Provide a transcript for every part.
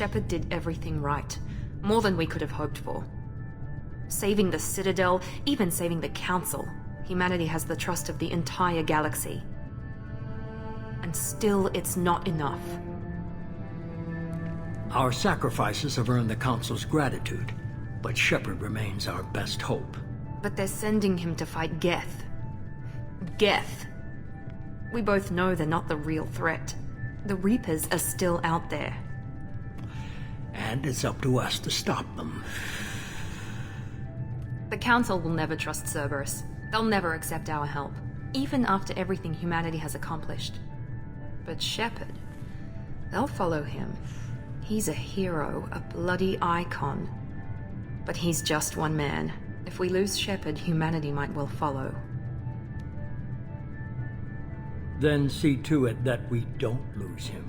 Shepard did everything right. More than we could have hoped for. Saving the Citadel, even saving the Council. Humanity has the trust of the entire galaxy. And still, it's not enough. Our sacrifices have earned the Council's gratitude, but Shepard remains our best hope. But they're sending him to fight Geth. Geth. We both know they're not the real threat. The Reapers are still out there. And it's up to us to stop them. The Council will never trust Cerberus. They'll never accept our help, even after everything humanity has accomplished. But Shepard, they'll follow him. He's a hero, a bloody icon. But he's just one man. If we lose Shepard, humanity might well follow. Then see to it that we don't lose him.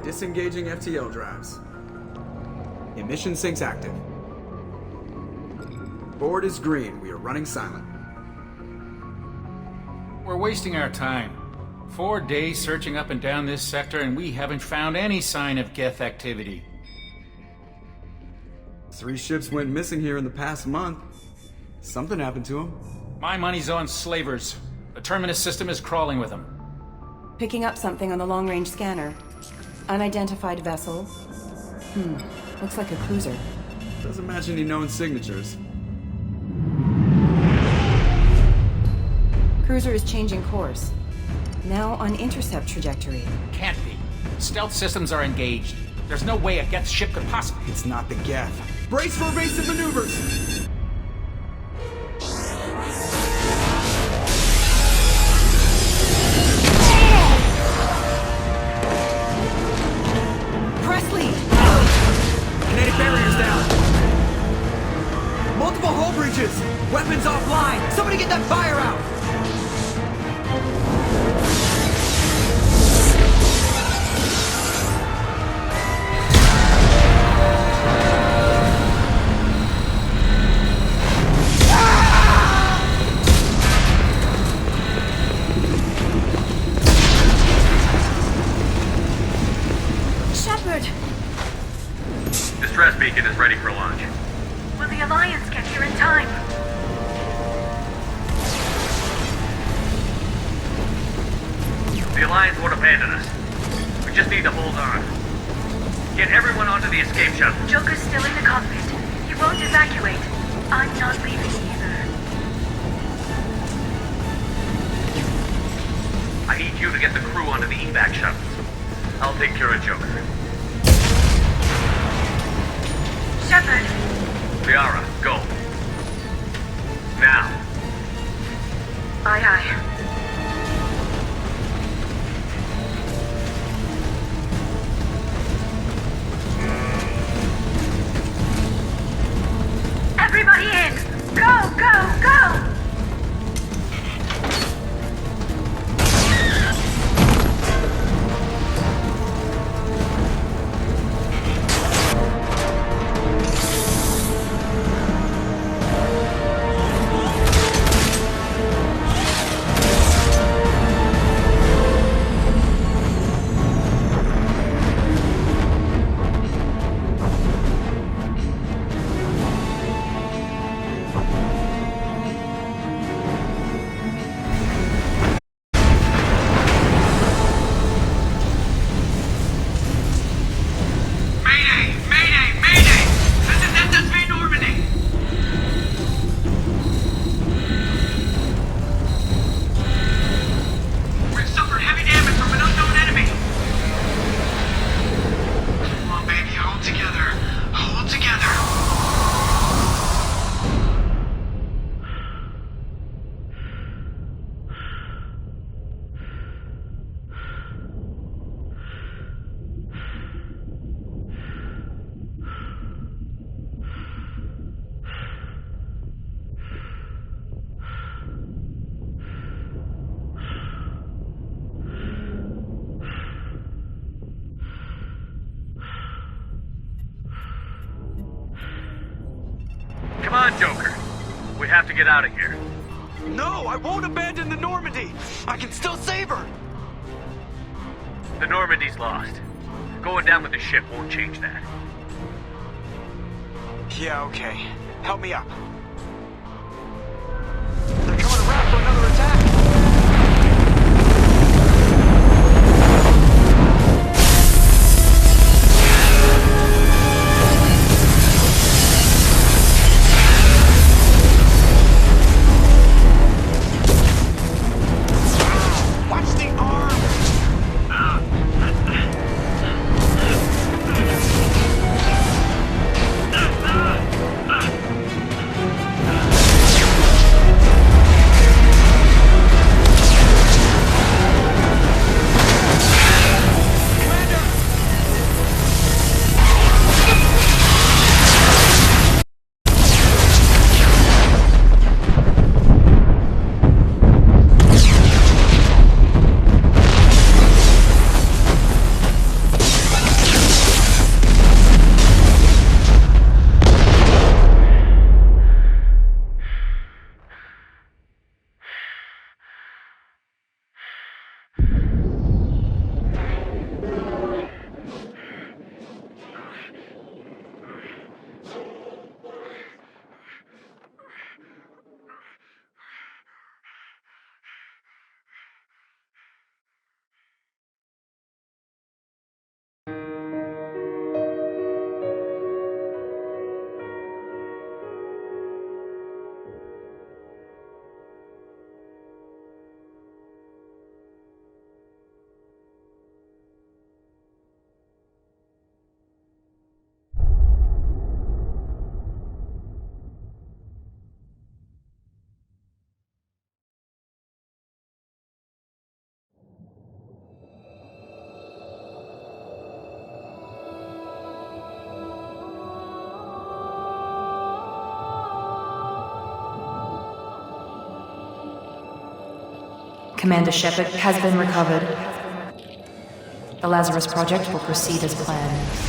Disengaging FTL drives. Emission sinks active. Board is green. We are running silent. We're wasting our time. 4 days searching up and down this sector, and we haven't found any sign of Geth activity. 3 ships went missing here in the past month. Something happened to them. My money's on slavers. The Terminus system is crawling with them. Picking up something on the long-range scanner. Unidentified vessel. Looks like a cruiser. Doesn't match any known signatures. Cruiser is changing course. Now on intercept trajectory. Can't be. Stealth systems are engaged. There's no way a Geth ship could possibly... It's not the Geth. Brace for evasive maneuvers! Kinetic barriers down! Multiple hull breaches! Weapons offline! Somebody get that fire out! Shepard! Distress beacon is ready for launch. Will the Alliance get here in time? The Alliance won't abandon us. We just need to hold on. Get everyone onto the escape shuttle. Joker's still in the cockpit. He won't evacuate. I'm not leaving either. I need you to get the crew onto the evac shuttles. I'll take care of Joker. Shepard! Liara, go. Now. Aye, aye. Everybody in! Go, go, go! on, Joker. We have to get out of here. No, I won't abandon the Normandy. I can still save her. The Normandy's lost. Going down with the ship won't change that. Yeah, okay. Help me up. They're coming around for another attack. Watch the arm! Commander Shepard has been recovered. The Lazarus Project will proceed as planned.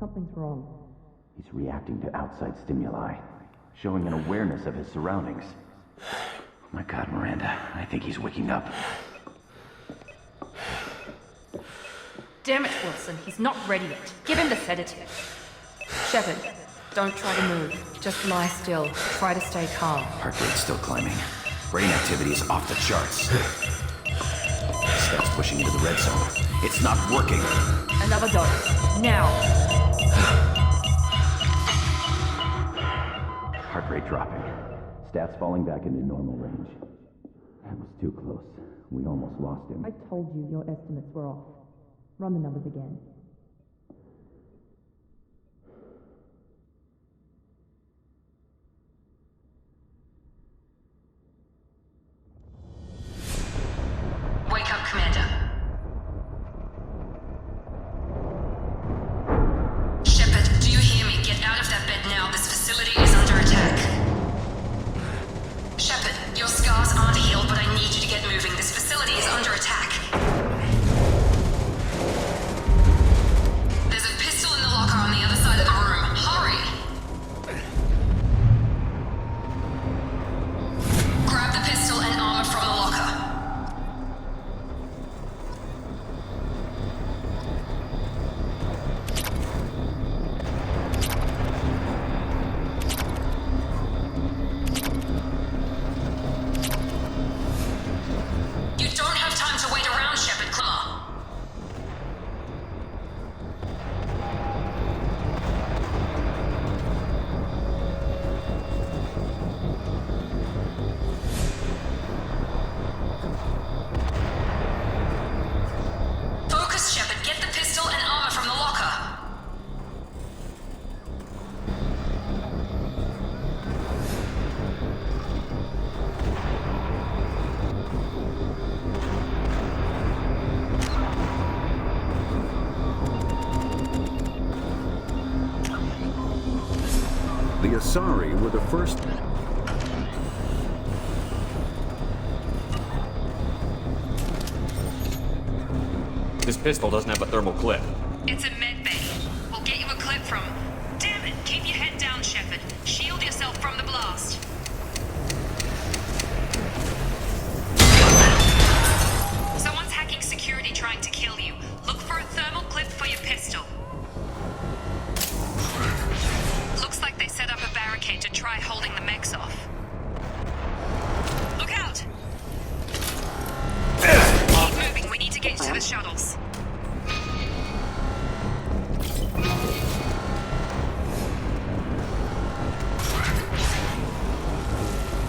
Something's wrong. He's reacting to outside stimuli, showing an awareness of his surroundings. My God, Miranda, I think he's waking up. Damn it, Wilson, he's not ready yet. Give him the sedative. Shepard, Don't try to move. Just lie still. Try to stay calm. Heart rate's still climbing. Brain activity is off the charts. Steps pushing into the red zone. It's not working. Another dose. Now. Heart rate dropping. Stats falling back into normal range. That was too close. We almost lost him. I told you your estimates were off. Run the numbers again. Wake up, Commander. Shepard, do you hear me? Get out of that bed now. This facility is under attack. Shepard, your scars aren't healed, but I need you to get moving. This facility is under attack. There's a pistol in the locker on the other side of the room. Hurry! Grab the pistol and armor from the locker. You don't have time to wait around, Shepard. Come on. Focus, Shepard. Get the pistol and armor from the locker. The Asari were the first... This pistol doesn't have a thermal clip. It's a med bay. We'll get you a clip from... Damn it! Keep your head down, Shepard. Shield yourself from the blast. Someone's hacking security trying to kill you. Look for a thermal clip for your pistol. Looks like they set up a barricade to try holding the mechs off. Look out! Keep moving. We need to get to the shuttles.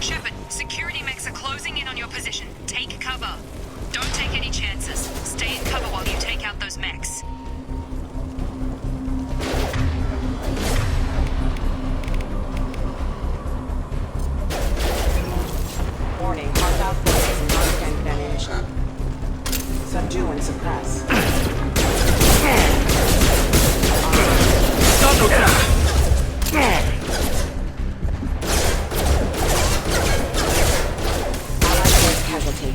Shepard, security mechs are closing in on your position. Take cover. Don't take any chances. Stay in cover while you take out those mechs. Warning, hostile forces and non-standard ammunition. Subdue and suppress. Allied force casualty.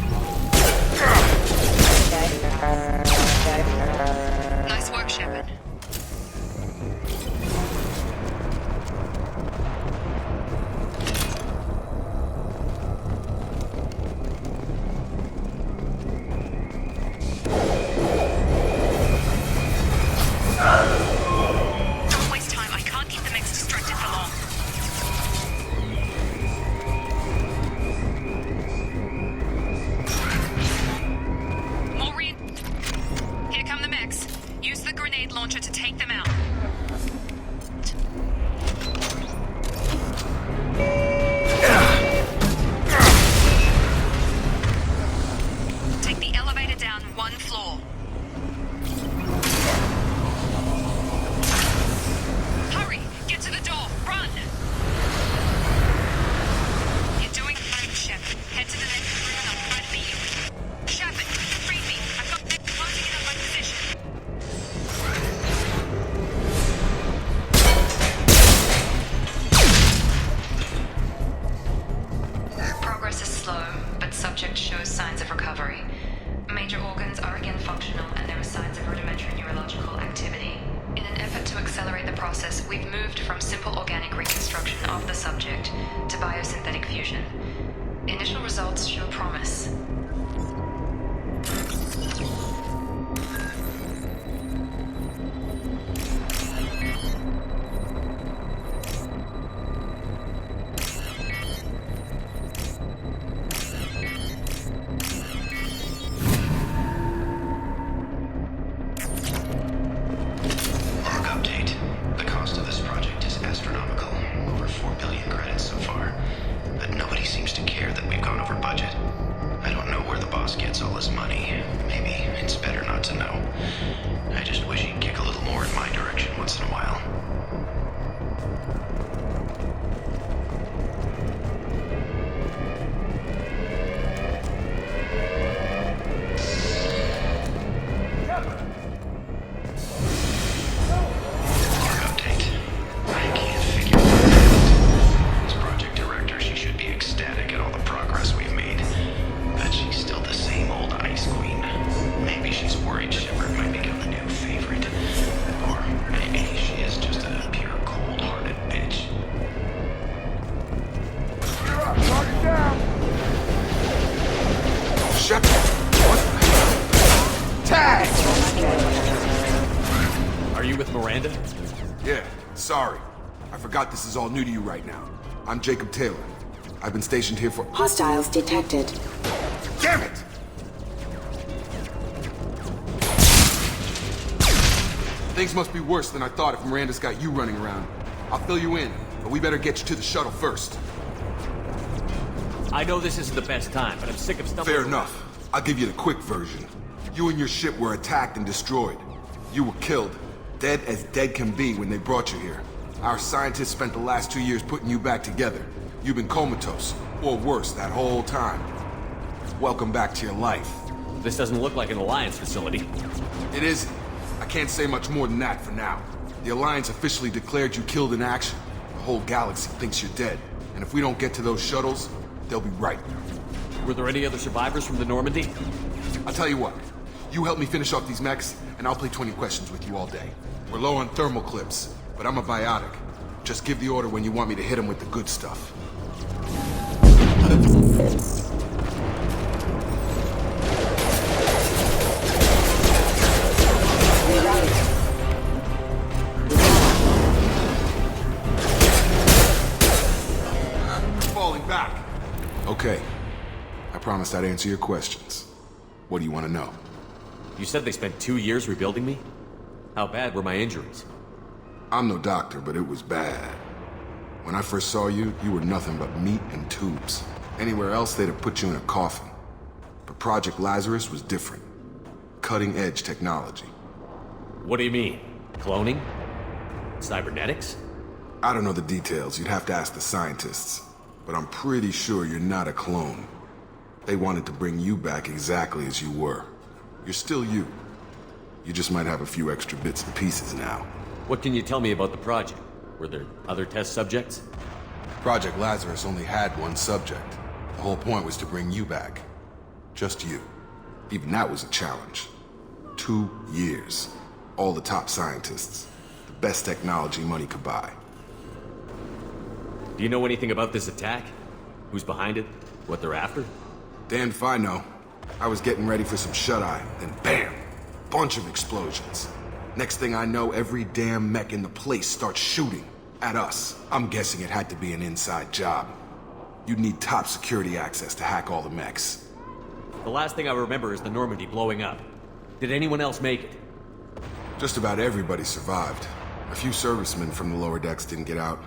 Nice work, Shepard. Don't waste time. I can't keep the mechs distracted for long. Maureen, here come the mechs. Use the grenade launcher to take them out. Take the elevator down one floor. Hurry! Get to the door! Run! You're doing fine, Shepard. Head to the next room and I'll try to beat you. Shepard, free me! I've got them closing in on my position. Miranda? Yeah, sorry. I forgot this is all new to you right now. I'm Jacob Taylor. I've been stationed here for— Hostiles detected. Damn it! Things must be worse than I thought if Miranda's got you running around. I'll fill you in, but we better get you to the shuttle first. I know this isn't the best time, but I'm sick of stumbling. Fair enough. I'll give you the quick version. You and your ship were attacked and destroyed. You were killed. Dead as dead can be when they brought you here. Our scientists spent the last 2 years putting you back together. You've been comatose, or worse, that whole time. Welcome back to your life. This doesn't look like an Alliance facility. It isn't. I can't say much more than that for now. The Alliance officially declared you killed in action. The whole galaxy thinks you're dead. And if we don't get to those shuttles, they'll be right. Were there any other survivors from the Normandy? I'll tell you what. You help me finish off these mechs, and I'll play 20 questions with you all day. We're low on thermal clips, but I'm a biotic. Just give the order when you want me to hit them with the good stuff. Falling back. Okay. I promised I'd answer your questions. What do you want to know? You said they spent 2 years rebuilding me? How bad were my injuries? I'm no doctor, but it was bad. When I first saw you, you were nothing but meat and tubes. Anywhere else, they'd have put you in a coffin. But Project Lazarus was different. Cutting-edge technology. What do you mean? Cloning? Cybernetics? I don't know the details. You'd have to ask the scientists. But I'm pretty sure you're not a clone. They wanted to bring you back exactly as you were. You're still you. You just might have a few extra bits and pieces now. What can you tell me about the project? Were there other test subjects? Project Lazarus only had one subject. The whole point was to bring you back. Just you. Even that was a challenge. 2 years. All the top scientists. The best technology money could buy. Do you know anything about this attack? Who's behind it? What they're after? Damned if I know. I was getting ready for some shut-eye, then bam! Bunch of explosions. Next thing I know, every damn mech in the place starts shooting at us. I'm guessing it had to be an inside job. You'd need top security access to hack all the mechs. The last thing I remember is the Normandy blowing up. Did anyone else make it? Just about everybody survived. A few servicemen from the lower decks didn't get out.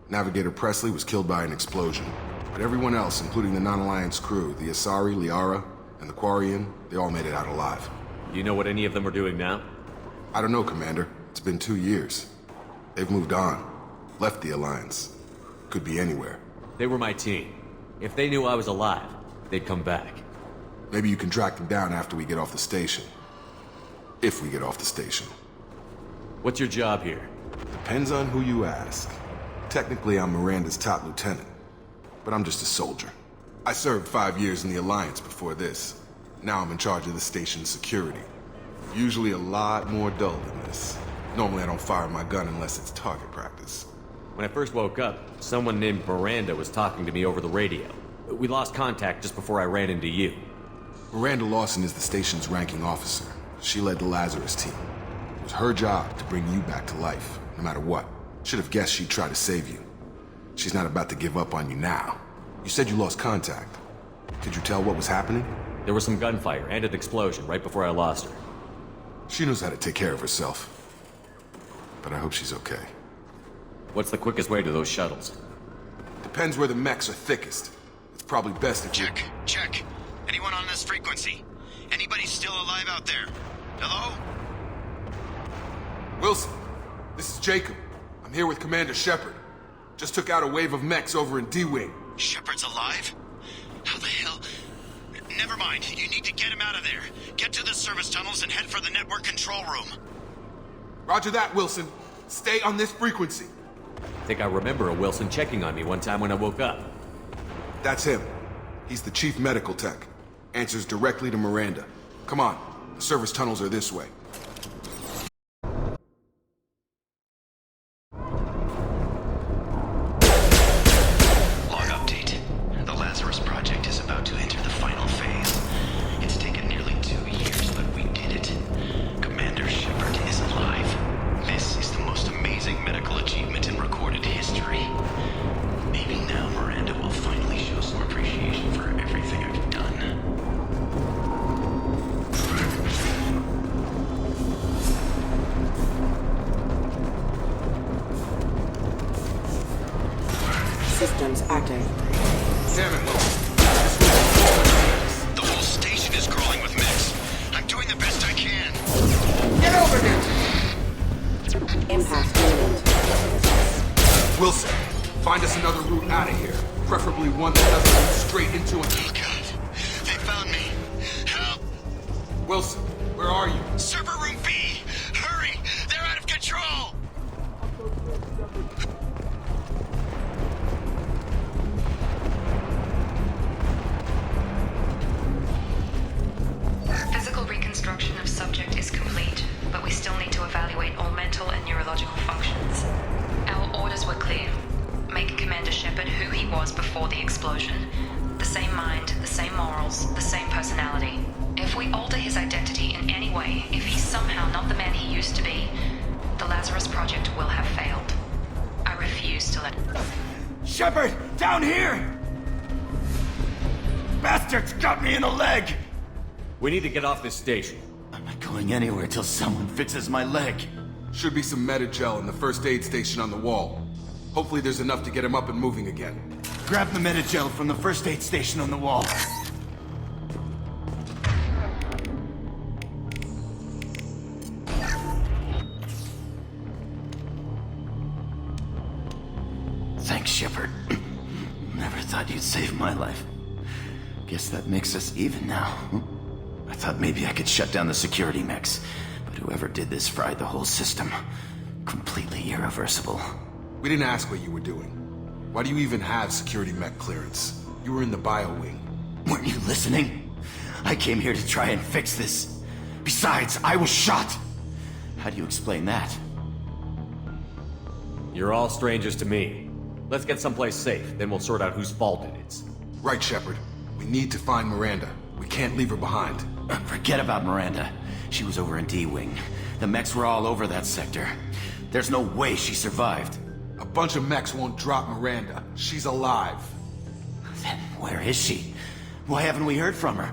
Navigator Presley was killed by an explosion. But everyone else, including the non-Alliance crew, the Asari, Liara, and the Quarian, they all made it out alive. Do you know what any of them are doing now? I don't know, Commander. It's been 2 years. They've moved on. Left the Alliance. Could be anywhere. They were my team. If they knew I was alive, they'd come back. Maybe you can track them down after we get off the station. If we get off the station. What's your job here? Depends on who you ask. Technically, I'm Miranda's top lieutenant. But I'm just a soldier. I served 5 years in the Alliance before this. Now I'm in charge of the station's security. Usually a lot more dull than this. Normally I don't fire my gun unless it's target practice. When I first woke up, someone named Miranda was talking to me over the radio. We lost contact just before I ran into you. Miranda Lawson is the station's ranking officer. She led the Lazarus team. It was her job to bring you back to life, no matter what. Should have guessed she'd try to save you. She's not about to give up on you now. You said you lost contact. Could you tell what was happening? There was some gunfire and an explosion right before I lost her. She knows how to take care of herself. But I hope she's okay. What's the quickest way to those shuttles? Depends where the mechs are thickest. It's probably best if you... Check. Anyone on this frequency? Anybody still alive out there? Hello? Wilson, this is Jacob. I'm here with Commander Shepard. Just took out a wave of mechs over in D-Wing. Shepard's alive? How the hell? Never mind. You need to get him out of there. Get to the service tunnels and head for the network control room. Roger that, Wilson. Stay on this frequency. I think I remember a Wilson checking on me one time when I woke up. That's him. He's the chief medical tech. Answers directly to Miranda. Come on. The service tunnels are this way. Log update. The Lazarus project is about to enter the final phase. It's taken nearly 2 years, but we did it. Commander Shepard is alive. This is the systems active. Damn it, The whole station is crawling with mechs. I'm doing the best I can. Get over here! Impact imminent. Wilson, find us another route out of here. Preferably one that doesn't lead straight into an... Oh, God. They found me. Help! Wilson, where are you? Server room B! Hurry! They're out of control! Physical reconstruction of subject is complete, but we still need to evaluate all mental and neurological functions. Our orders were clear. Make Commander Shepard who he was before the explosion. The same mind, the same morals, the same personality. If we alter his identity in any way, if he's somehow not the man he used to be, the Lazarus Project will have failed. I refuse to let... Shepard! Down here! Bastards got me in the leg! We need to get off this station. I'm not going anywhere till someone fixes my leg. Should be some Metagel in the first aid station on the wall. Hopefully there's enough to get him up and moving again. Grab the Metagel from the first aid station on the wall. Thanks, Shepard. Never thought you'd save my life. Guess that makes us even now. I thought maybe I could shut down the security mechs, but whoever did this fried the whole system. Completely irreversible. We didn't ask what you were doing. Why do you even have security mech clearance? You were in the bio wing. Weren't you listening? I came here to try and fix this. Besides, I was shot. How do you explain that? You're all strangers to me. Let's get someplace safe, then we'll sort out whose fault it is. Right, Shepard. We need to find Miranda. We can't leave her behind. Forget about Miranda. She was over in D-Wing. The mechs were all over that sector. There's no way she survived. A bunch of mechs won't drop Miranda. She's alive. Then where is she? Why haven't we heard from her?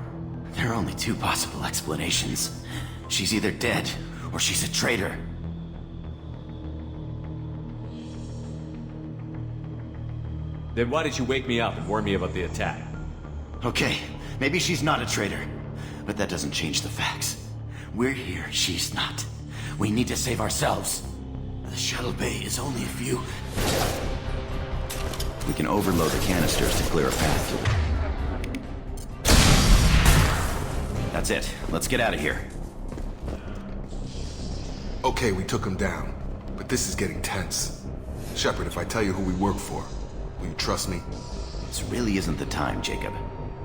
There are only two possible explanations. She's either dead, or she's a traitor. Then why did you wake me up and warn me about the attack? Okay, maybe she's not a traitor, but that doesn't change the facts. We're here, she's not. We need to save ourselves. The shuttle bay is only a few... We can overload the canisters to clear a path to it. That's it. Let's get out of here. Okay, we took him down, but this is getting tense. Shepard, if I tell you who we work for, will you trust me? This really isn't the time, Jacob.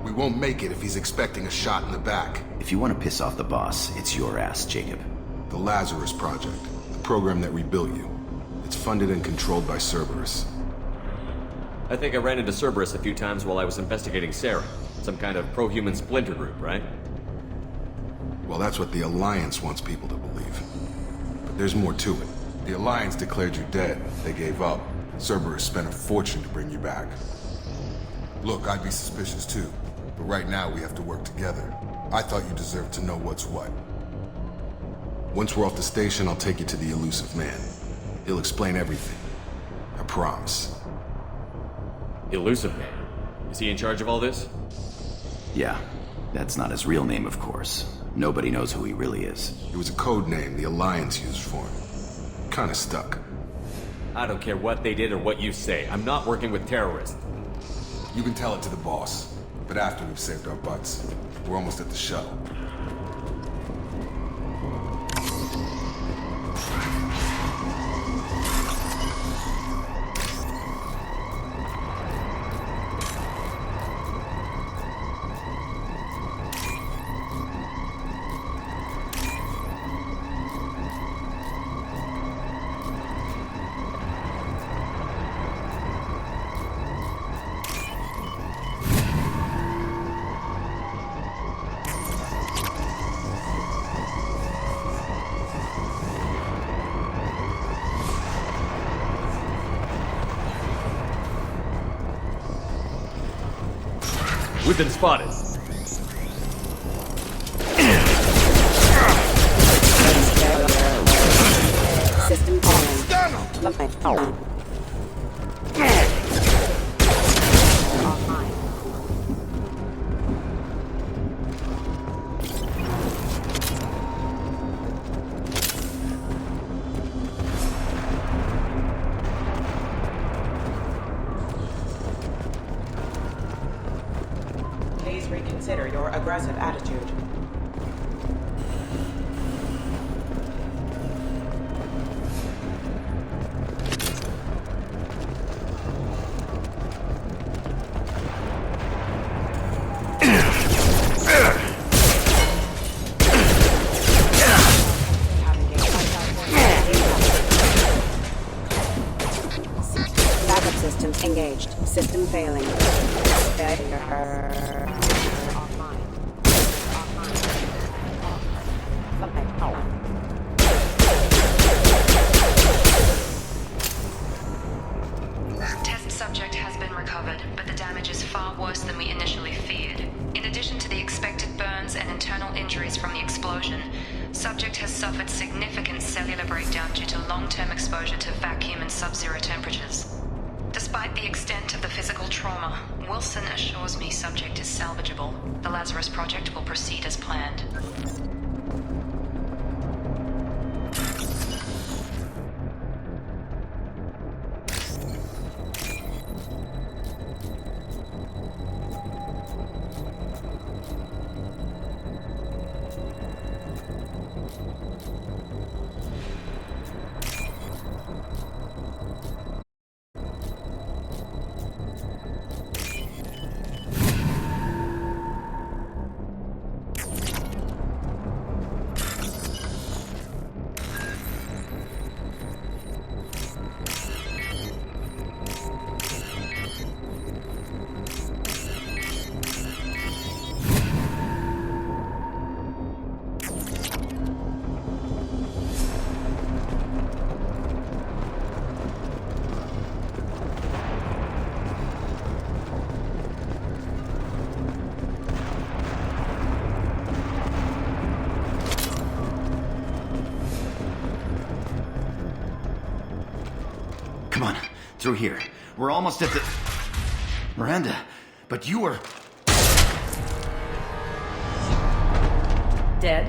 We won't make it if he's expecting a shot in the back. If you want to piss off the boss, it's your ass, Jacob. The Lazarus Project, the program that rebuilt you. It's funded and controlled by Cerberus. I think I ran into Cerberus a few times while I was investigating Sarah. Some kind of pro-human splinter group, right? Well, that's what the Alliance wants people to believe. But there's more to it. The Alliance declared you dead. They gave up. Cerberus spent a fortune to bring you back. Look, I'd be suspicious too. But right now we have to work together. I thought you deserved to know what's what. Once we're off the station, I'll take you to the elusive man. He'll explain everything. I promise. Elusive man? Is he in charge of all this? Yeah. That's not his real name, of course. Nobody knows who he really is. It was a code name the Alliance used for him. Kinda stuck. I don't care what they did or what you say. I'm not working with terrorists. You can tell it to the boss. But after we've saved our butts. We're almost at the shuttle. We've been spotted. System falling. System failing. Test subject has been recovered, but the damage is far worse than we initially feared. In addition to the expected burns and internal injuries from the explosion, subject has suffered significant cellular breakdown due to long-term exposure to vacuum and sub-zero temperatures. Despite the extent of the physical trauma, Wilson assures me subject is salvageable. The Lazarus Project will proceed as planned. Come on, through here. We're almost at the... Miranda, but you were... Dead?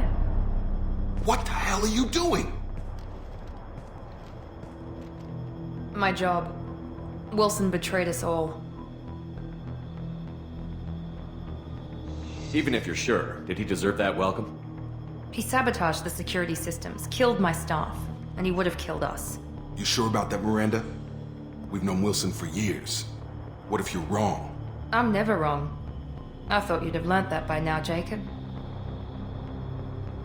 What the hell are you doing? My job. Wilson betrayed us all. Even if you're sure, did he deserve that welcome? He sabotaged the security systems, killed my staff, and he would have killed us. You sure about that, Miranda? We've known Wilson for years. What if you're wrong? I'm never wrong. I thought you'd have learnt that by now, Jacob.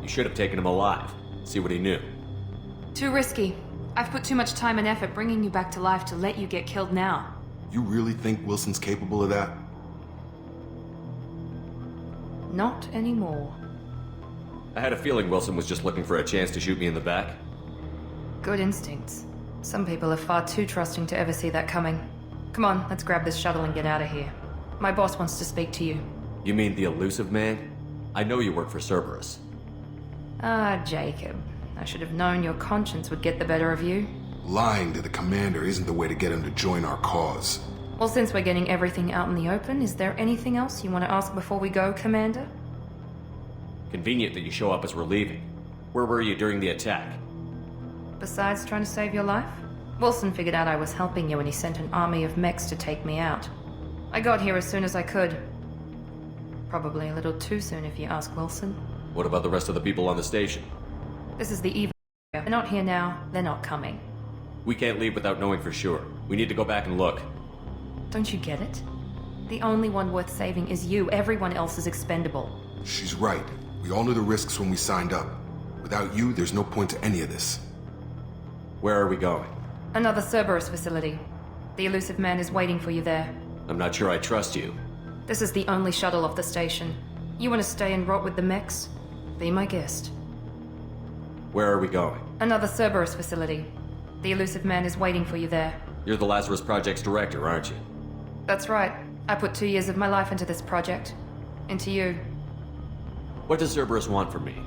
You should have taken him alive. See what he knew. Too risky. I've put too much time and effort bringing you back to life to let you get killed now. You really think Wilson's capable of that? Not anymore. I had a feeling Wilson was just looking for a chance to shoot me in the back. Good instincts. Some people are far too trusting to ever see that coming. Come on, let's grab this shuttle and get out of here. My boss wants to speak to you. You mean the elusive man? I know you work for Cerberus. Ah, Jacob. I should have known your conscience would get the better of you. Lying to the commander isn't the way to get him to join our cause. Well, since we're getting everything out in the open, is there anything else you want to ask before we go, Commander? Convenient that you show up as we're leaving. Where were you during the attack? Besides trying to save your life? Wilson figured out I was helping you when he sent an army of mechs to take me out. I got here as soon as I could. Probably a little too soon if you ask Wilson. What about the rest of the people on the station? This is the evac. They're not here now, they're not coming. We can't leave without knowing for sure. We need to go back and look. Don't you get it? The only one worth saving is you. Everyone else is expendable. She's right. We all knew the risks when we signed up. Without you, there's no point to any of this. Where are we going? Another Cerberus facility. The elusive man is waiting for you there. I'm not sure I trust you. This is the only shuttle off the station. You want to stay and rot with the mechs? Be my guest. Where are we going? Another Cerberus facility. The elusive man is waiting for you there. You're the Lazarus Project's director, aren't you? That's right. I put 2 years of my life into this project. Into you. What does Cerberus want from me?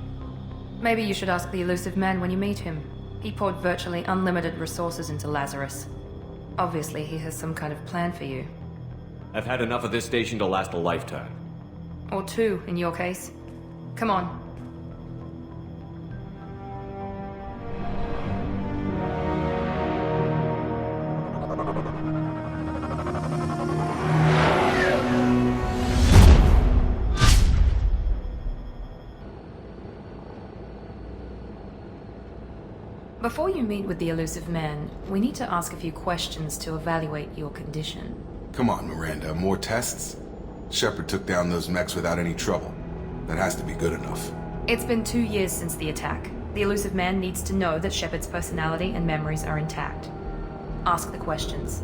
Maybe you should ask the elusive man when you meet him. He poured virtually unlimited resources into Lazarus. Obviously, he has some kind of plan for you. I've had enough of this station to last a lifetime. Or 2, in your case. Come on. Before you meet with the elusive man, we need to ask a few questions to evaluate your condition. Come on, Miranda, more tests? Shepard took down those mechs without any trouble. That has to be good enough. It's been 2 years since the attack. The elusive man needs to know that Shepard's personality and memories are intact. Ask the questions.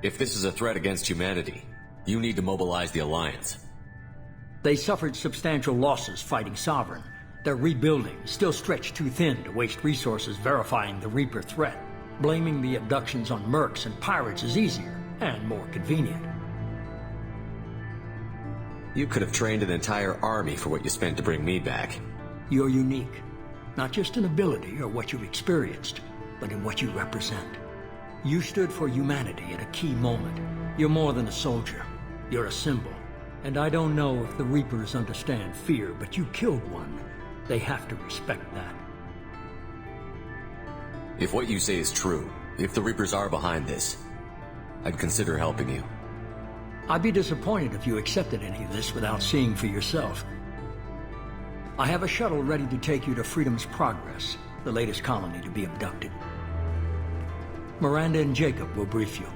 If this is a threat against humanity, you need to mobilize the Alliance. They suffered substantial losses fighting Sovereign. Their rebuilding is still stretched too thin to waste resources verifying the Reaper threat. Blaming the abductions on mercs and pirates is easier and more convenient. You could have trained an entire army for what you spent to bring me back. You're unique, not just in ability or what you've experienced, but in what you represent. You stood for humanity at a key moment. You're more than a soldier. You're a symbol. And I don't know if the Reapers understand fear, but you killed one. They have to respect that. If what you say is true, if the Reapers are behind this, I'd consider helping you. I'd be disappointed if you accepted any of this without seeing for yourself. I have a shuttle ready to take you to Freedom's Progress, the latest colony to be abducted. Miranda and Jacob will brief you.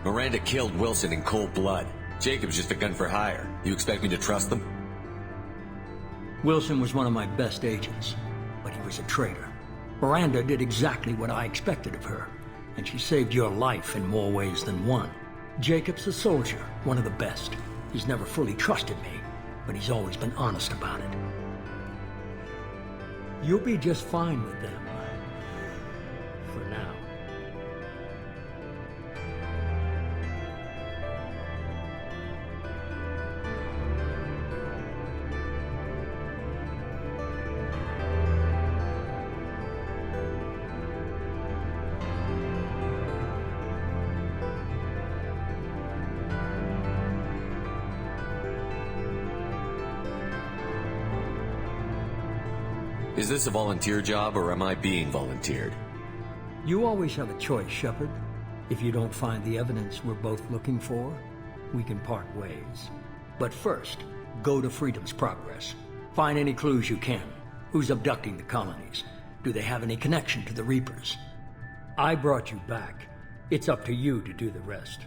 Miranda killed Wilson in cold blood. Jacob's just a gun for hire. You expect me to trust them? Wilson was one of my best agents, but he was a traitor. Miranda did exactly what I expected of her, and she saved your life in more ways than one. Jacob's a soldier, one of the best. He's never fully trusted me, but he's always been honest about it. You'll be just fine with them. For now. Is this a volunteer job, or am I being volunteered? You always have a choice, Shepard. If you don't find the evidence we're both looking for, we can part ways. But first, go to Freedom's Progress. Find any clues you can. Who's abducting the colonies? Do they have any connection to the Reapers? I brought you back. It's up to you to do the rest.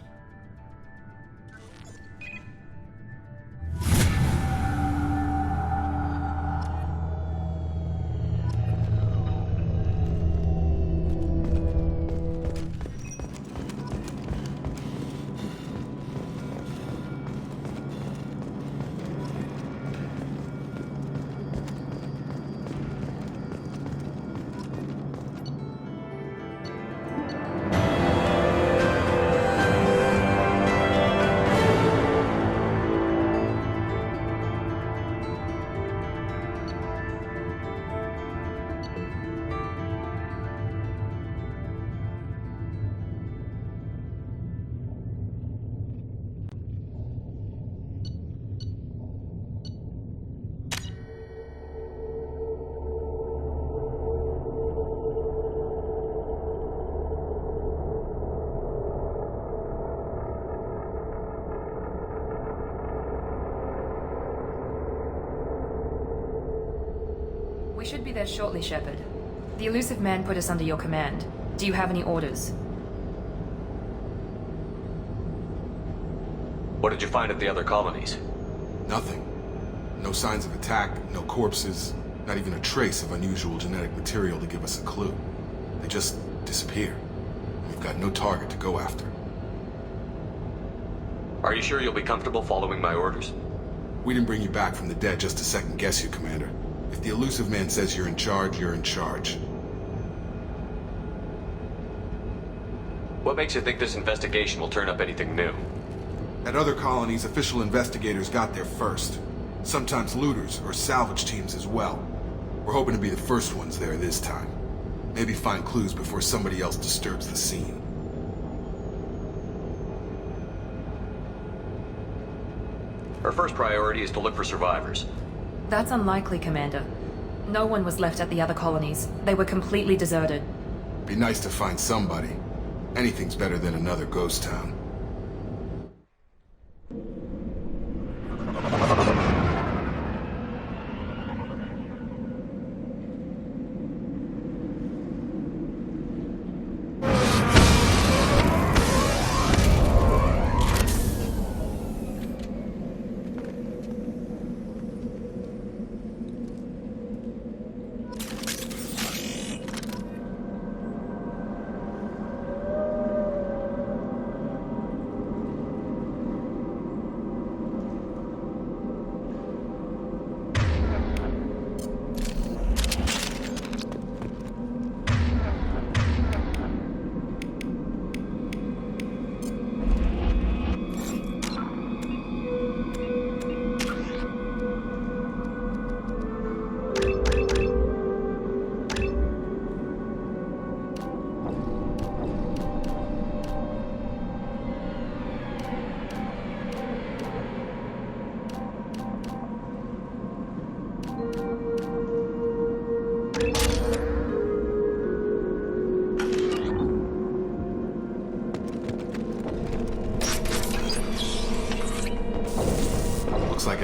We should be there shortly, Shepard. The elusive man put us under your command. Do you have any orders? What did you find at the other colonies? Nothing. No signs of attack, no corpses, not even a trace of unusual genetic material to give us a clue. They just disappear. We've got no target to go after. Are you sure you'll be comfortable following my orders? We didn't bring you back from the dead just to second guess you, Commander. If the elusive man says you're in charge, you're in charge. What makes you think this investigation will turn up anything new? At other colonies, official investigators got there first. Sometimes looters or salvage teams as well. We're hoping to be the first ones there this time. Maybe find clues before somebody else disturbs the scene. Our first priority is to look for survivors. That's unlikely, Commander. No one was left at the other colonies. They were completely deserted. Be nice to find somebody. Anything's better than another ghost town.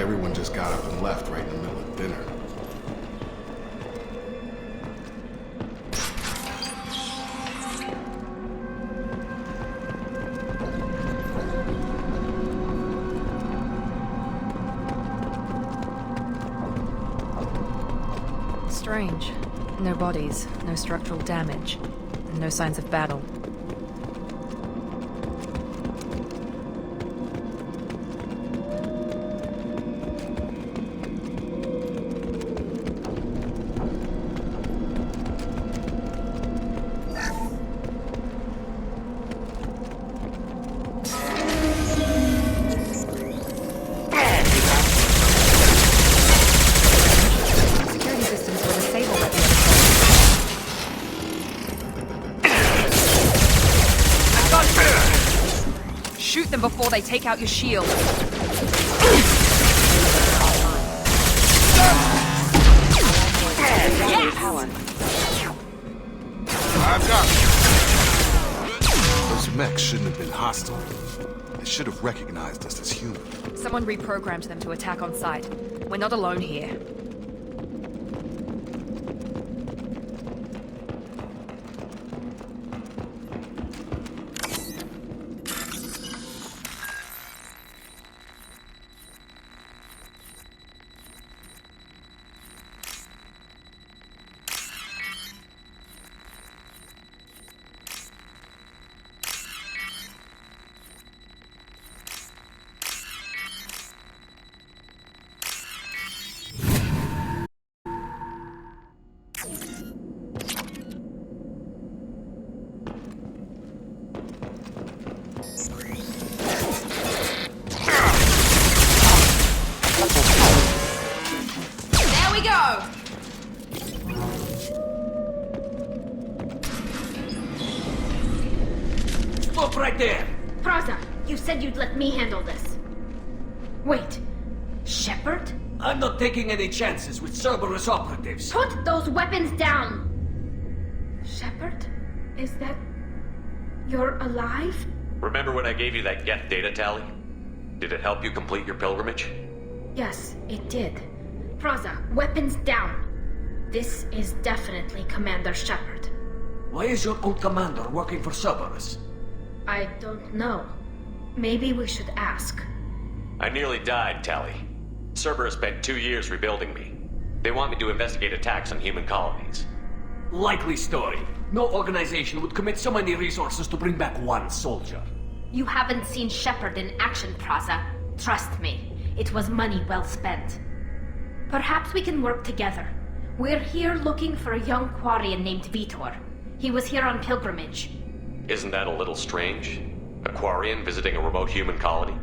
everyone just got up and left right in the middle of dinner. Strange. No bodies, no structural damage, and no signs of battle. Shoot them before they take out your shield. Yes! I've got it. Those mechs shouldn't have been hostile. They should have recognized us as human. Someone reprogrammed them to attack on sight. We're not alone here. Stop right there! Praza, you said you'd let me handle this. Wait, Shepard? I'm not taking any chances with Cerberus operatives. Put those weapons down! Shepard? Is that... you're alive? Remember when I gave you that Geth data tally? Did it help you complete your pilgrimage? Yes, it did. Praza, weapons down. This is definitely Commander Shepard. Why is your old commander working for Cerberus? I don't know. Maybe we should ask. I nearly died, Tally. Cerberus spent 2 years rebuilding me. They want me to investigate attacks on human colonies. Likely story. No organization would commit so many resources to bring back one soldier. You haven't seen Shepard in action, Praza. Trust me, it was money well spent. Perhaps we can work together. We're here looking for a young Quarian named Vitor. He was here on pilgrimage. Isn't that a little strange? A Quarian visiting a remote human colony?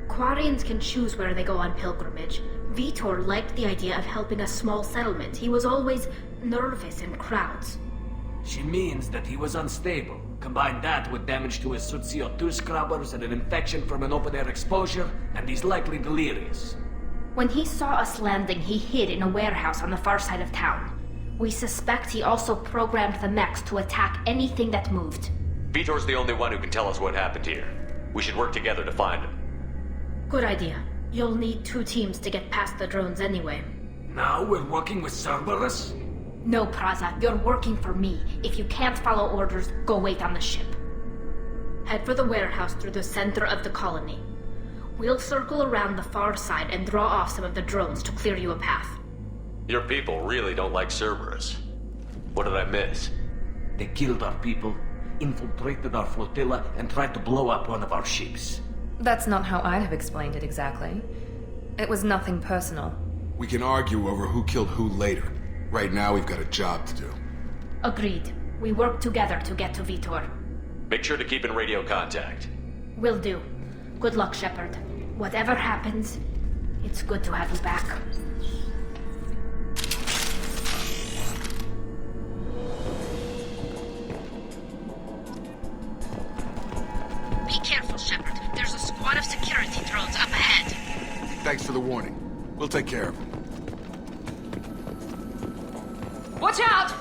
Quarians can choose where they go on pilgrimage. Vitor liked the idea of helping a small settlement. He was always nervous in crowds. She means that he was unstable. Combine that with damage to his CO2 scrubbers and an infection from an open-air exposure, and he's likely delirious. When he saw us landing, he hid in a warehouse on the far side of town. We suspect he also programmed the mechs to attack anything that moved. Vitor's the only one who can tell us what happened here. We should work together to find him. Good idea. You'll need 2 teams to get past the drones anyway. Now we're working with Cerberus? No, Praza, you're working for me. If you can't follow orders, go wait on the ship. Head for the warehouse through the center of the colony. We'll circle around the far side and draw off some of the drones to clear you a path. Your people really don't like Cerberus. What did I miss? They killed our people, infiltrated our flotilla, and tried to blow up one of our ships. That's not how I'd have explained it exactly. It was nothing personal. We can argue over who killed who later. Right now, we've got a job to do. Agreed. We work together to get to Vitor. Make sure to keep in radio contact. Will do. Good luck, Shepard. Whatever happens, it's good to have you back. Be careful, Shepard. There's a squad of security drones up ahead. Thanks for the warning. We'll take care of them. Watch out!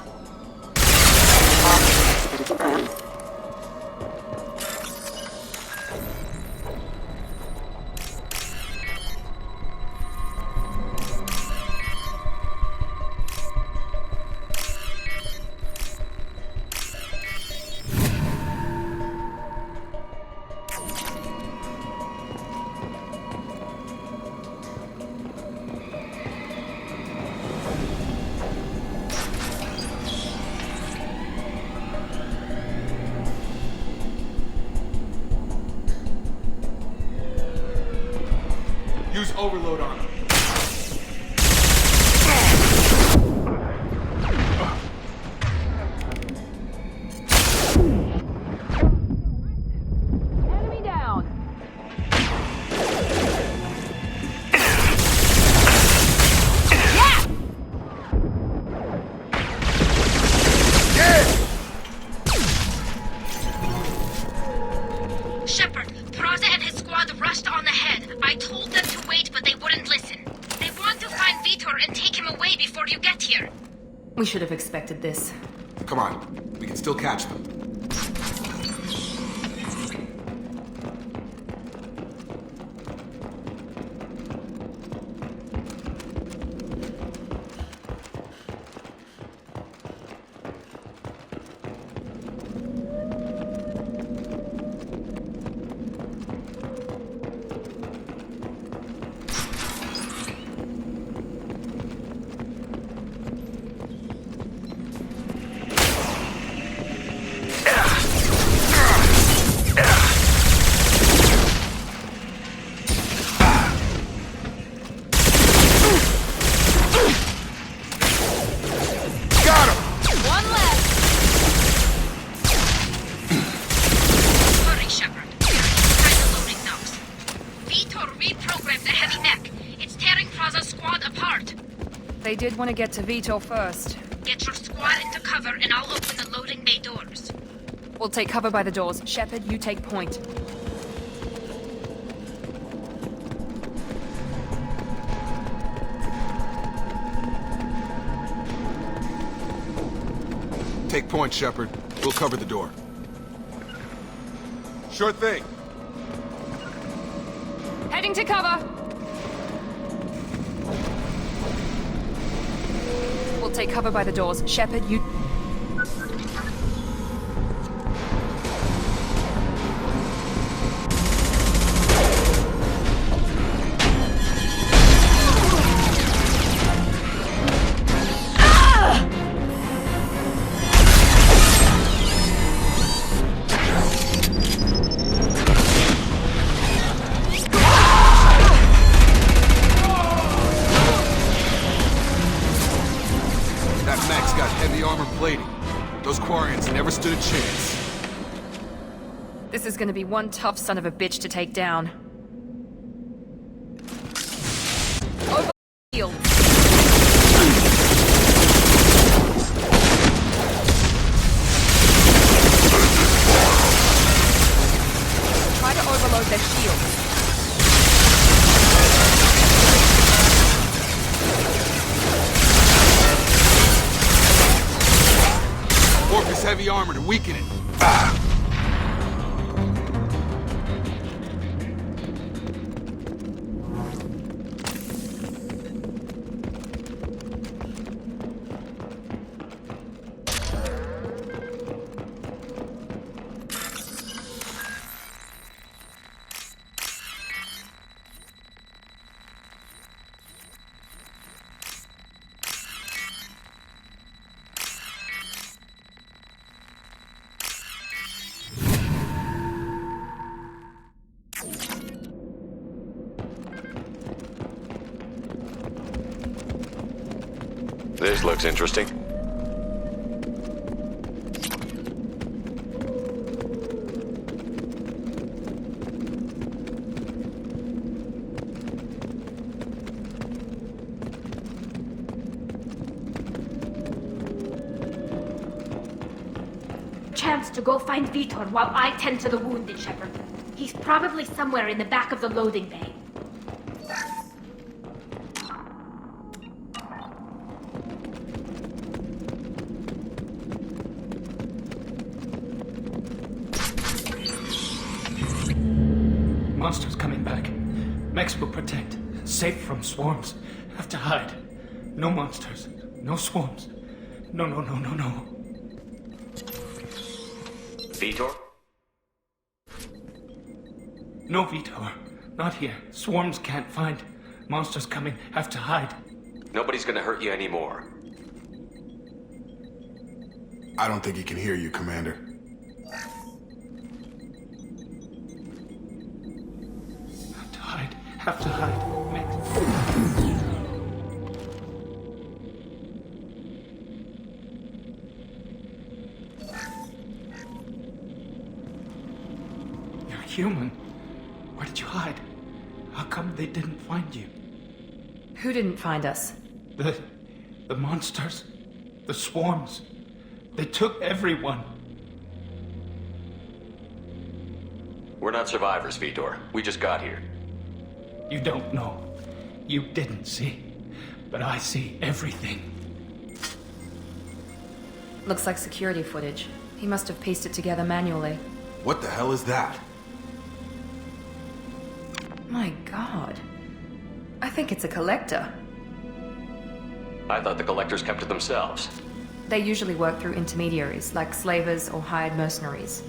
use overload on him. Enemy down! Shepard, Praza and his squad rushed on ahead. I told them to wait, but they wouldn't listen. They want to find Vitor and take him away before you get here. We should have expected this. Come on, we can still catch them. They did want to get to Vitor first. Get your squad into cover and I'll open the loading bay doors. We'll take cover by the doors. Shepard, you take point. Take point, Shepard. We'll cover the door. Sure thing. Heading to cover! We'll take cover by the doors. Shepard, you... Stood a chance. This is gonna be one tough son of a bitch to take down. Over shield. Try to overload their shields. Orcus heavy armor to weaken it. This looks interesting. Chance to go find Vitor while I tend to the wounded, Shepard. He's probably somewhere in the back of the loading bay. Monsters coming back. Mechs will protect. Safe from swarms. Have to hide. No monsters. No swarms. No. Vitor? No, Vitor. Not here. Swarms can't find. Monsters coming. Have to hide. Nobody's gonna hurt you anymore. I don't think he can hear you, Commander. Have to hide. human. Where did you hide? How come they didn't find you? Who didn't find us? The monsters. The swarms. They took everyone. We're not survivors, Vitor. We just got here. You don't know. You didn't see. But I see everything. Looks like security footage. He must have pieced it together manually. What the hell is that? My god. I think it's a collector. I thought the collectors kept to themselves. They usually work through intermediaries, like slavers or hired mercenaries.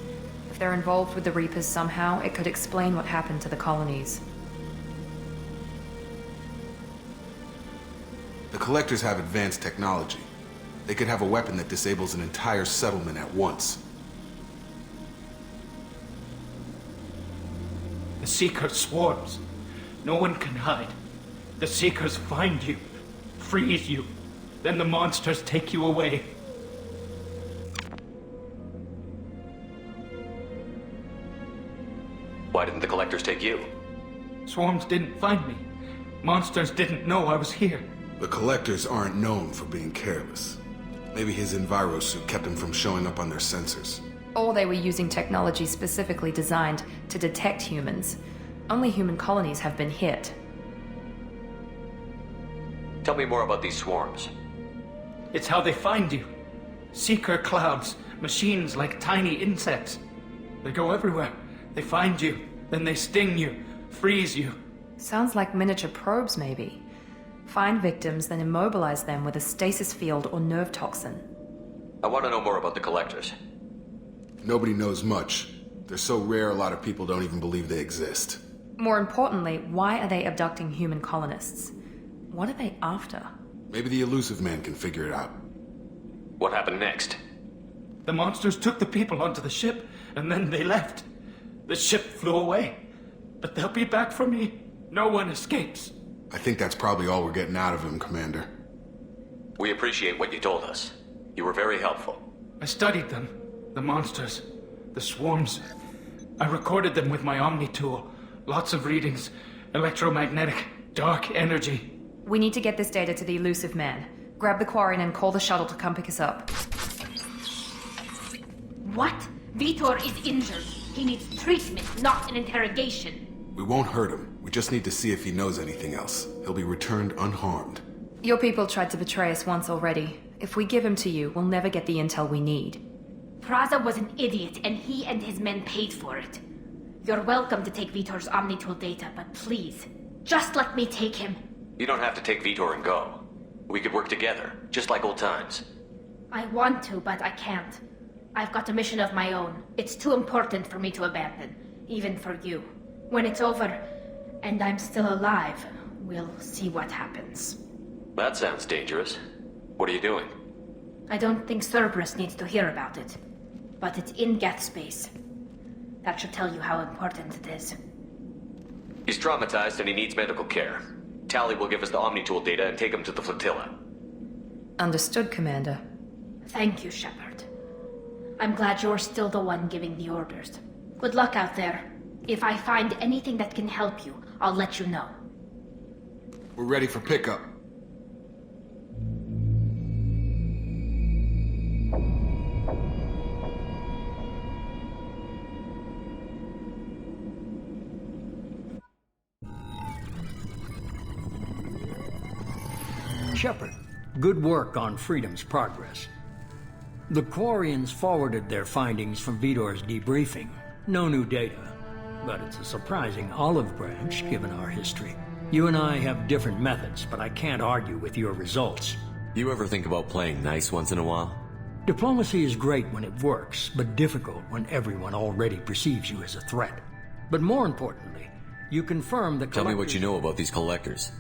If they're involved with the Reapers somehow, it could explain what happened to the colonies. The collectors have advanced technology. They could have a weapon that disables an entire settlement at once. The Seeker swarms. No one can hide. The Seekers find you, freeze you, then the monsters take you away. Why didn't the collectors take you? Swarms didn't find me. Monsters didn't know I was here. The collectors aren't known for being careless. Maybe his enviro suit kept him from showing up on their sensors. Or they were using technology specifically designed to detect humans. Only human colonies have been hit. Tell me more about these swarms. It's how they find you. Seeker clouds, machines like tiny insects. They go everywhere. They find you, then they sting you, freeze you. Sounds like miniature probes, maybe. Find victims, then immobilize them with a stasis field or nerve toxin. I want to know more about the collectors. Nobody knows much. They're so rare a lot of people don't even believe they exist. More importantly, why are they abducting human colonists? What are they after? Maybe the elusive man can figure it out. What happened next? The monsters took the people onto the ship, and then they left. The ship flew away. But they'll be back for me. No one escapes. I think that's probably all we're getting out of him, Commander. We appreciate what you told us. You were very helpful. I studied them. The monsters. The swarms. I recorded them with my Omni tool. Lots of readings. Electromagnetic. Dark energy. We need to get this data to the elusive man. Grab the Quarian and call the shuttle to come pick us up. What? Vitor is injured. He needs treatment, not an interrogation. We won't hurt him. We just need to see if he knows anything else. He'll be returned unharmed. Your people tried to betray us once already. If we give him to you, we'll never get the intel we need. Praza was an idiot, and he and his men paid for it. You're welcome to take Vitor's Omnitool data, but please, just let me take him. You don't have to take Vitor and go. We could work together, just like old times. I want to, but I can't. I've got a mission of my own. It's too important for me to abandon, even for you. When it's over, and I'm still alive, we'll see what happens. That sounds dangerous. What are you doing? I don't think Cerberus needs to hear about it, but it's in Geth space. That should tell you how important it is. He's traumatized and he needs medical care. Tally will give us the Omnitool data and take him to the flotilla. Understood, Commander. Thank you, Shepard. I'm glad you're still the one giving the orders. Good luck out there. If I find anything that can help you, I'll let you know. We're ready for pickup. Shepard, good work on Freedom's progress. The Quarians forwarded their findings from Vitor's debriefing. No new data, but it's a surprising olive branch given our history. You and I have different methods, but I can't argue with your results. You ever think about playing nice once in a while? Diplomacy is great when it works, but difficult when everyone already perceives you as a threat. But more importantly, you confirm that Tell me what you know about these collectors.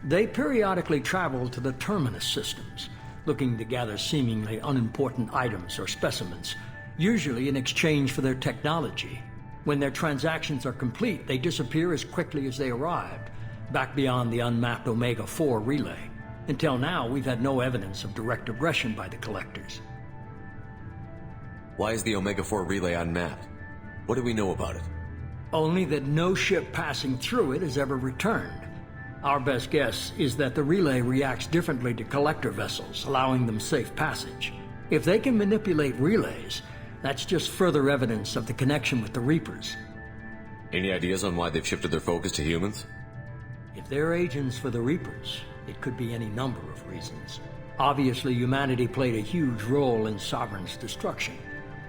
They periodically travel to the Terminus systems, looking to gather seemingly unimportant items or specimens, usually in exchange for their technology. When their transactions are complete, they disappear as quickly as they arrived, back beyond the unmapped Omega-4 relay. Until now, we've had no evidence of direct aggression by the collectors. Why is the Omega-4 relay unmapped? What do we know about it? only that no ship passing through it has ever returned. Our best guess is that the relay reacts differently to collector vessels, allowing them safe passage. If they can manipulate relays, that's just further evidence of the connection with the Reapers. Any ideas on why they've shifted their focus to humans? If they're agents for the Reapers, it could be any number of reasons. Obviously, humanity played a huge role in Sovereign's destruction.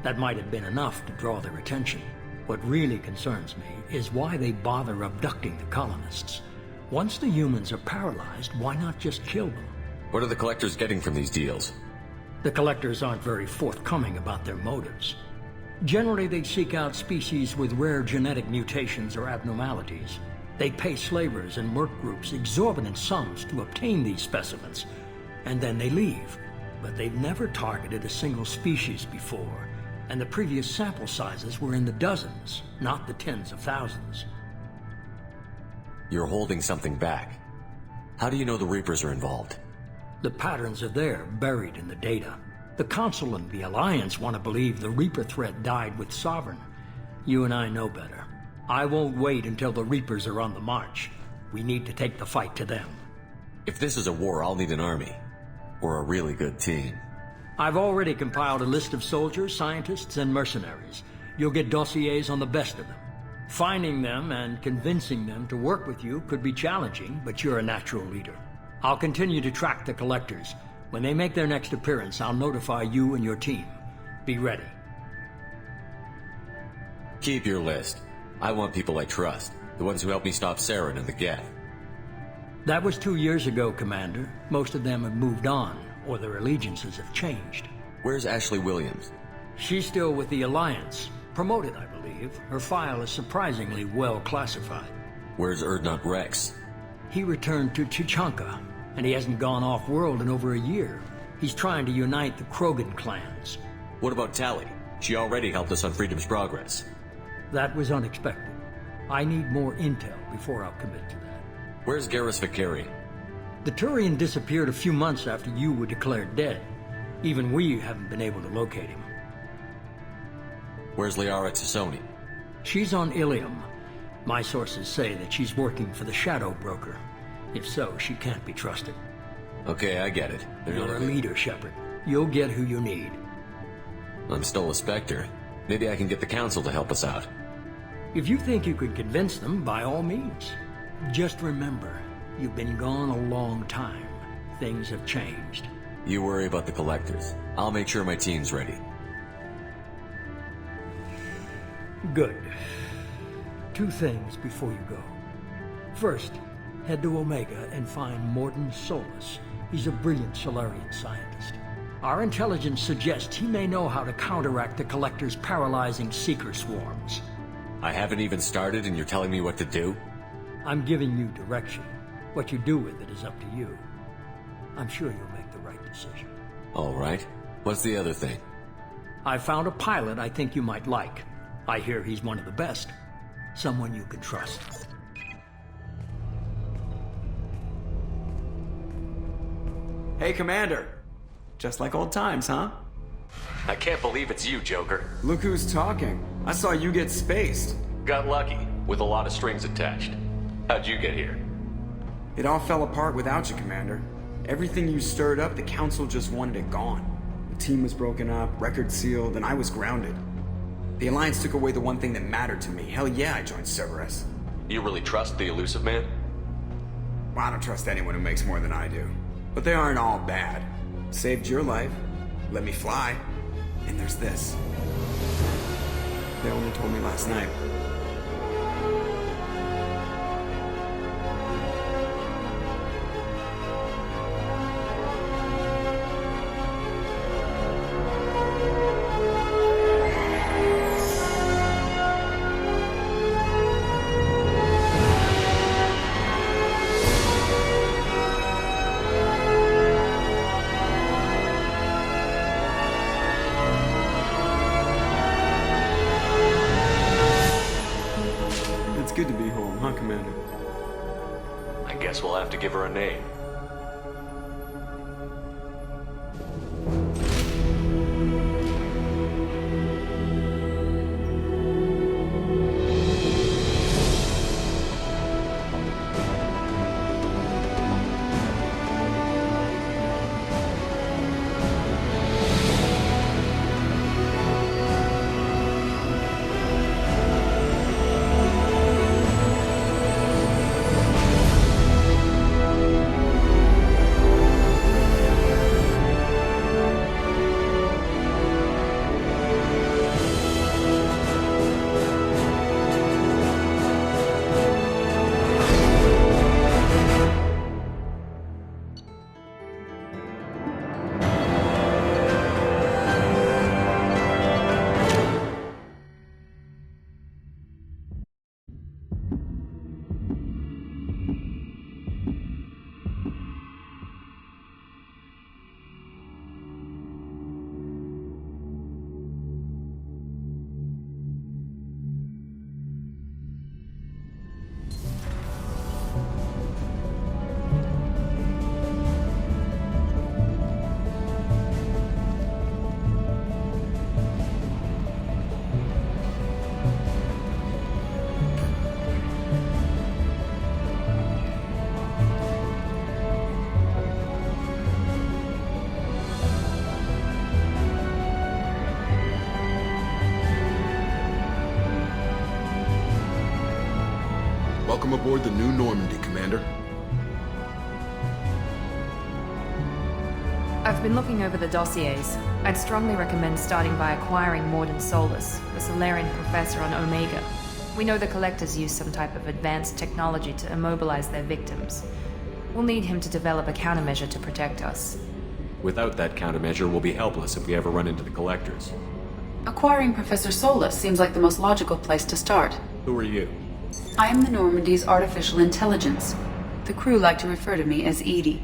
That might have been enough to draw their attention. What really concerns me is why they bother abducting the colonists. Once the humans are paralyzed, why not just kill them? What are the collectors getting from these deals? The collectors aren't very forthcoming about their motives. Generally, they seek out species with rare genetic mutations or abnormalities. They pay slavers and work groups exorbitant sums to obtain these specimens, and then they leave. But they've never targeted a single species before, and the previous sample sizes were in the dozens, not the tens of thousands. You're holding something back. How do you know the Reapers are involved? The patterns are there, buried in the data. The Council and the Alliance want to believe the Reaper threat died with Sovereign. You and I know better. I won't wait until the Reapers are on the march. We need to take the fight to them. If this is a war, I'll need an army. Or a really good team. I've already compiled a list of soldiers, scientists, and mercenaries. You'll get dossiers on the best of them. Finding them and convincing them to work with you could be challenging, but you're a natural leader. I'll continue to track the collectors. When they make their next appearance, I'll notify you and your team. Be ready. Keep your list. I want people I trust. The ones who helped me stop Saren and the Geth. That was 2 years ago, Commander. Most of them have moved on, or their allegiances have changed. Where's Ashley Williams? She's still with the Alliance. Promoted, I believe. Her file is surprisingly well classified. Where's Erdnot Rex? He returned to Chichanka, and he hasn't gone off-world in over a year. He's trying to unite the Krogan clans. What about Tali? She already helped us on Freedom's Progress. That was unexpected. I need more intel before I'll commit to that. Where's Garrus Vakari? The Turian disappeared a few months after you were declared dead. Even we haven't been able to locate him. Where's Liara Tassoni? She's on Ilium. My sources say that she's working for the Shadow Broker. If so, she can't be trusted. Okay, I get it. You're a leader, Shepard. You'll get who you need. I'm still a Spectre. Maybe I can get the Council to help us out. If you think you could convince them, by all means. Just remember, you've been gone a long time. Things have changed. You worry about the collectors. I'll make sure my team's ready. Good. 2 things before you go. First, head to Omega and find Morton Solus. He's a brilliant Solarian scientist. Our intelligence suggests he may know how to counteract the Collector's paralyzing Seeker swarms. I haven't even started and you're telling me what to do? I'm giving you direction. What you do with it is up to you. I'm sure you'll make the right decision. All right. What's the other thing? I found a pilot I think you might like. I hear he's one of the best. Someone you can trust. Hey, Commander. Just like old times, huh? I can't believe it's you, Joker. Look who's talking. I saw you get spaced. Got lucky, with a lot of strings attached. How'd you get here? It all fell apart without you, Commander. Everything you stirred up, the Council just wanted it gone. The team was broken up, record sealed, and I was grounded. The Alliance took away the one thing that mattered to me. Hell yeah, I joined Cerberus. You really trust the Elusive Man? Well, I don't trust anyone who makes more than I do. But they aren't all bad. Saved your life, let me fly, and there's this. They only told me last night. Good to be home, huh, Commander? I guess we'll have to give her a name. Welcome aboard the new Normandy, Commander. I've been looking over the dossiers. I'd strongly recommend starting by acquiring Morden Solus, the Solarian professor on Omega. We know the Collectors use some type of advanced technology to immobilize their victims. We'll need him to develop a countermeasure to protect us. Without that countermeasure, we'll be helpless if we ever run into the Collectors. Acquiring Professor Solus seems like the most logical place to start. Who are you? I am the Normandy's artificial intelligence. The crew like to refer to me as Edie.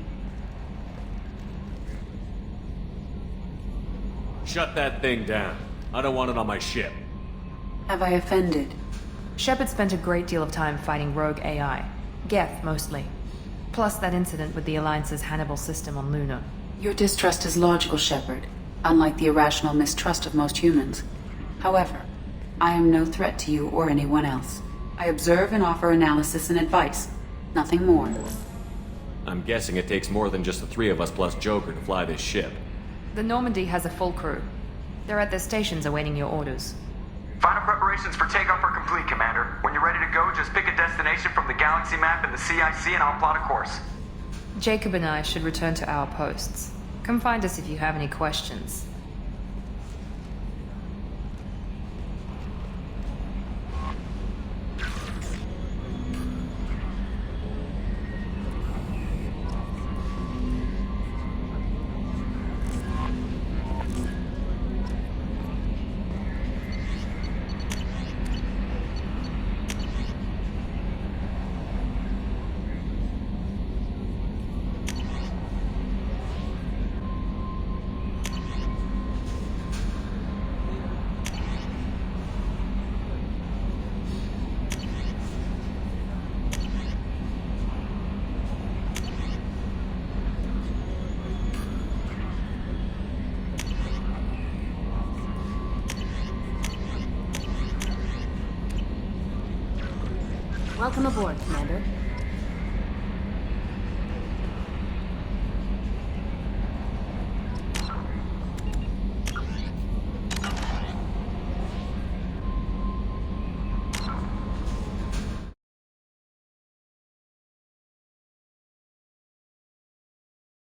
Shut that thing down. I don't want it on my ship. Have I offended? Shepard spent a great deal of time fighting rogue AI. Geth, mostly. Plus that incident with the Alliance's Hannibal system on Luna. Your distrust is logical, Shepard, unlike the irrational mistrust of most humans. However, I am no threat to you or anyone else. I observe and offer analysis and advice. Nothing more. I'm guessing it takes more than just the three of us plus Joker to fly this ship. The Normandy has a full crew. They're at their stations awaiting your orders. Final preparations for takeoff are complete, Commander. When you're ready to go, just pick a destination from the galaxy map in the CIC and I'll plot a course. Jacob and I should return to our posts. Come find us if you have any questions. Welcome aboard, Commander.